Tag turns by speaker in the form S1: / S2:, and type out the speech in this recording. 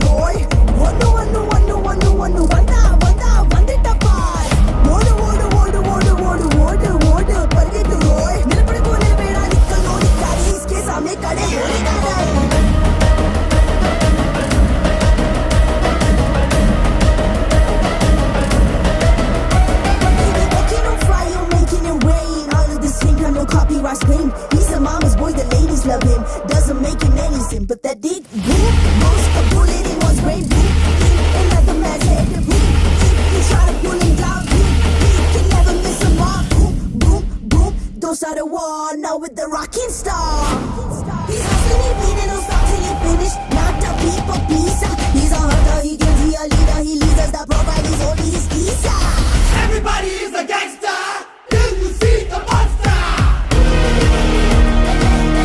S1: ரோய் ஒன்னு ஒன்னு ஒன்னு ஒன்னு ஒன்னு வந்தா வந்தா வந்துட்ட பார் ஓடு ஓடு ஓடு ஓடு ஓடு ஓடு ஓடு பருகிட்டு ரோய் நிலப்பட को நிலவேடா நிக்கல் நோடி காரி इसके सामने खड़े होने का Copyright scream. He's a mama's boy, the ladies love him. Doesn't make him any sin, but that dick.